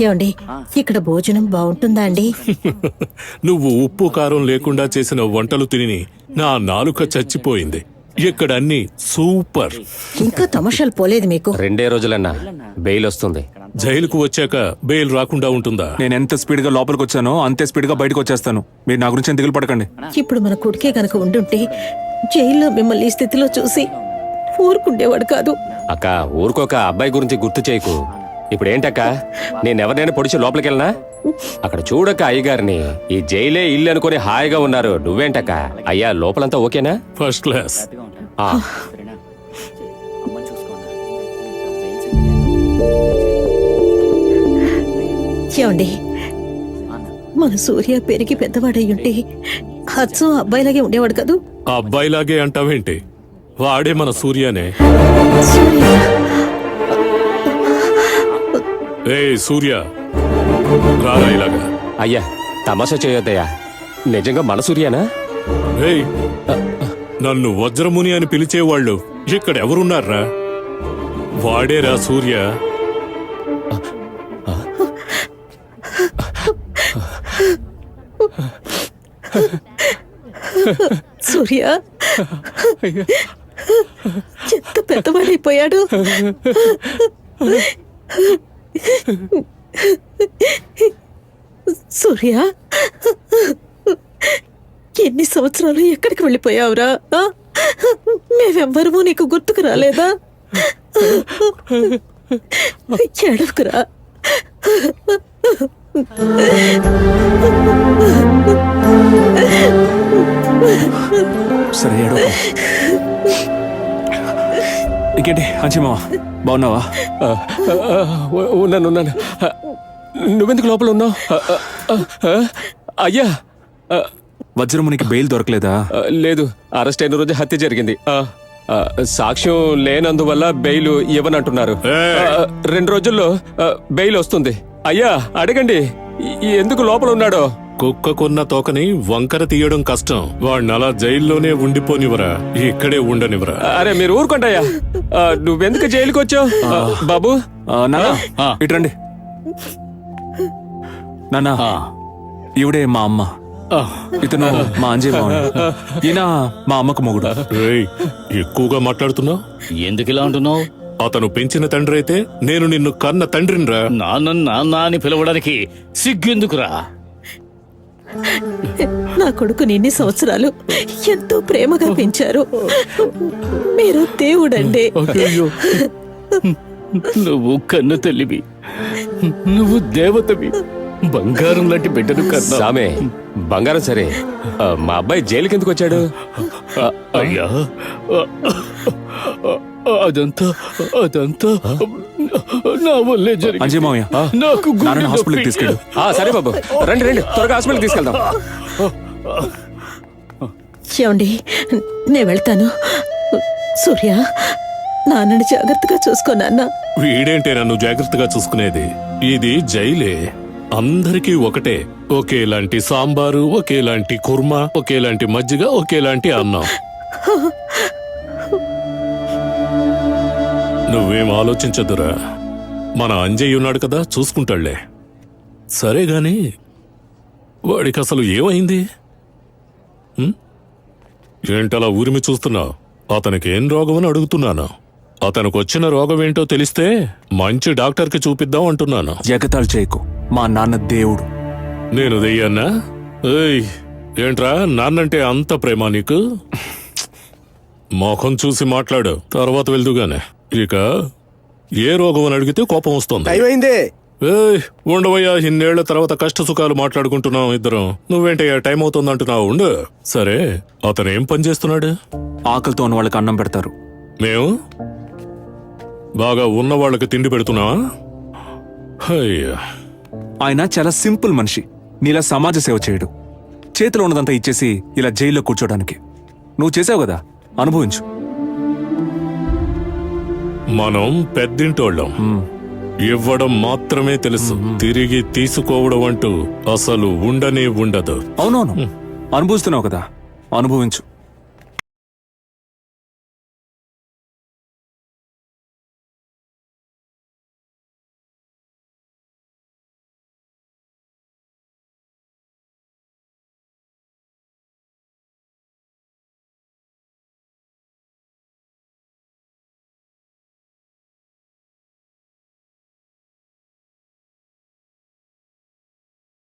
ఏమండి ఇక్కడ భోజనం బాగుంటుందా అండి? నువ్వు ఉప్పు కారం లేకుండా చేసిన వంటలు తిని నా నాలుక చచ్చిపోయింది. ఇక్కడ అన్ని సూపర్. ఇంకా తమాషాలు పోలేదు మీకు? 2 రోజులన్నా బెయిల్ వస్తుంది. జైలుకు వచ్చాక బెయిల్ రాకుండా ఉంటుందా? నేను ఎంత స్పీడ్ గా లోపలికి వచ్చానో అంతే స్పీడ్ గా బయటకు వచ్చేస్తాను. మీరు నా గురించి దిగులు పడకండి. ఇప్పుడు మన కొడుకే గనక ఉండుంటే జైల్లో మిమ్మల్ని ఈ స్థితిలో చూసి ఊరుకుండేవాడు కాదు. అక్క ఊరుకోక అబ్బాయి గురించి గుర్తు చేయకు. ఇప్పుడు ఏంటక్క, నేనెవరినైనా పొడిచి లోపలికి వెళ్ళనా? అక్కడ చూడక్క అయ్యగారిని. ఈ జైలే ఇల్లు అనుకుని హాయిగా ఉన్నారు. నువ్వేంటక్క? అయ్యా లోపలంతా ఓకేనా? First class. ఏమండి మన సూర్య పెరిగి పెద్దవాడయ్యుంటే అచ్చం అబ్బాయిలాగే ఉండేవాడు కదూ? అబ్బాయిలాగే అంటావేంటి? వాడే మన సూర్యనే. సూర్య ఏ సూర్య, రారా ఇలాగా. అయ్యా తమాషా చేయొద్దయ్యా, నిజంగా మన సూర్యానా? ఏయ్, నన్ను వజ్రముని అని పిలిచేవాళ్ళు ఇక్కడ ఎవరున్నారా? వాడేరా సూర్య. సూర్య ఎంత పెద్దవాడైపోయాడు. సూర్య ఎన్ని సంవత్సరాలు ఎక్కడికి వెళ్ళిపోయావురా? మేమెవ్వరూ నీకు గుర్తుకు రాలేదా? ఏడవకురా. సరే ఏడో. ఇంకేంటి అంచిమావా, బాగున్నావా? ఉన్నాను. నువ్వెందుకు లోపల ఉన్నావు? అయ్యా వజ్రమునికి బెయిల్ దొరకలేదా? లేదు, అరెస్ట్ అయిన రోజు హత్య జరిగింది. సాక్ష్యం లేనందువల్ల బెయిల్ ఇవ్వనంటున్నారు. 2 రోజుల్లో బెయిల్ వస్తుంది. అయ్యా అడగండి ఎందుకు లోపల ఉన్నాడో. కుక్కకున్న తోకని వంకర తీయడం కష్టం. వాడిని అలా జైల్లోనే ఉండిపోనివరా, ఇక్కడే ఉండనివరా. అరే మీరు ఊరుకుంటాయా? నువ్వెందుకు జైలుకి వచ్చావు బాబు? నాన్న ఇట్రండి. నాన్న ఈవిడే మా అమ్మ, ఇతను మా అంజయ్ బావ, ఈయన మా అమ్మకు మొగుడు. రేయ్, ఎక్కువగా మాట్లాడుతున్నావు. ఎందుకు ఇలా అంటున్నావు? అతను పెంచిన తండ్రి అయితే నేను నిన్ను కన్న తండ్రినిరా. నాన్న అని పిలవడానికి సిగ్గెందుకురా? నా కొడుకుని ఇన్ని సంవత్సరాలు ఎంతో ప్రేమగా పెంచారు. మీరు దేవుడండి. నువ్వు కన్ను తల్లివి, నువ్వు దేవతవి, బంగారం లాంటి బిడ్డను కన్నా. సామే బంగారం సరే, మా అబ్బాయి జైలుకి ఎందుకు వచ్చాడు? అయ్యా అదంతా నా వల్లే జరిగింది. అంజయ్ మావయ్య, నాకు నాన్న హాస్పిటల్కి తీసుకెళ్ళు. సరే బాబు, రండి త్వరగా హాస్పిటల్కి తీసుకెళ్దాం. ఏమండి నేను వెళ్తాను. సూర్య నాన్నని జాగ్రత్తగా చూసుకో నాన్న. వీడేంటే నన్ను జాగ్రత్తగా చూసుకునేది? ఇది జైలే, అందరికీ ఒకటే. ఒకేలాంటి సాంబారు, ఒకేలాంటి కుర్మా, ఒకేలాంటి మజ్జిగ, ఒకేలాంటి అన్నం. నువ్వేం ఆలోచించదురా, మన అంజయ్ ఉన్నాడు కదా, చూసుకుంటాళ్లే. సరే గాని వాడికి అసలు ఏమైంది? ఏంటలా ఊరిమి చూస్తున్నావు? అతనికి ఏం రోగమని అడుగుతున్నాను. అతనికి వచ్చిన రోగం ఏంటో తెలిస్తే మంచి డాక్టర్కి చూపిద్దాం అంటున్నాను. ఎగతాళి చేయకు, మా నాన్న దేవుడు. నేను దెయ్యాన్నా? ఏయ్, ఏంట్రా నాన్నంటే అంత ప్రేమ నీకు? మొఖం చూసి మాట్లాడు, తర్వాత వెళ్దుగానే. ఇక ఏ రోగం అని అడిగితే కోపం వస్తుంది. ఏయ్ ఉండవయ్యా, ఇన్నేళ్ల తర్వాత కష్ట సుఖాలు మాట్లాడుకుంటున్నాం ఇద్దరం. నువ్వేంటయ్యా టైం అవుతుంది అంటున్నావు? ఉండు. సరే, అతను ఏం పని చేస్తున్నాడు? ఆకలితో ఉన్న వాళ్ళకి అన్నం పెడతారు. మేము బాగా ఉన్న వాళ్ళకి తిండి పెడుతున్నావా? అయ్యా, ఆయన చాలా సింపుల్ మనిషి. నీలా సమాజ సేవ చేయడు. చేతిలో ఉన్నదంతా ఇచ్చేసి ఇలా జైల్లో కూర్చోడానికి. నువ్వు చేసావు కదా, అనుభవించు. మనం పెద్దింటోళ్ళం. ఇవ్వడం మాత్రమే తెలుసు, తిరిగి తీసుకోవడం అంటూ అసలు ఉండనే ఉండదు. అవునవును, అనుభవిస్తున్నావు కదా, అనుభవించు.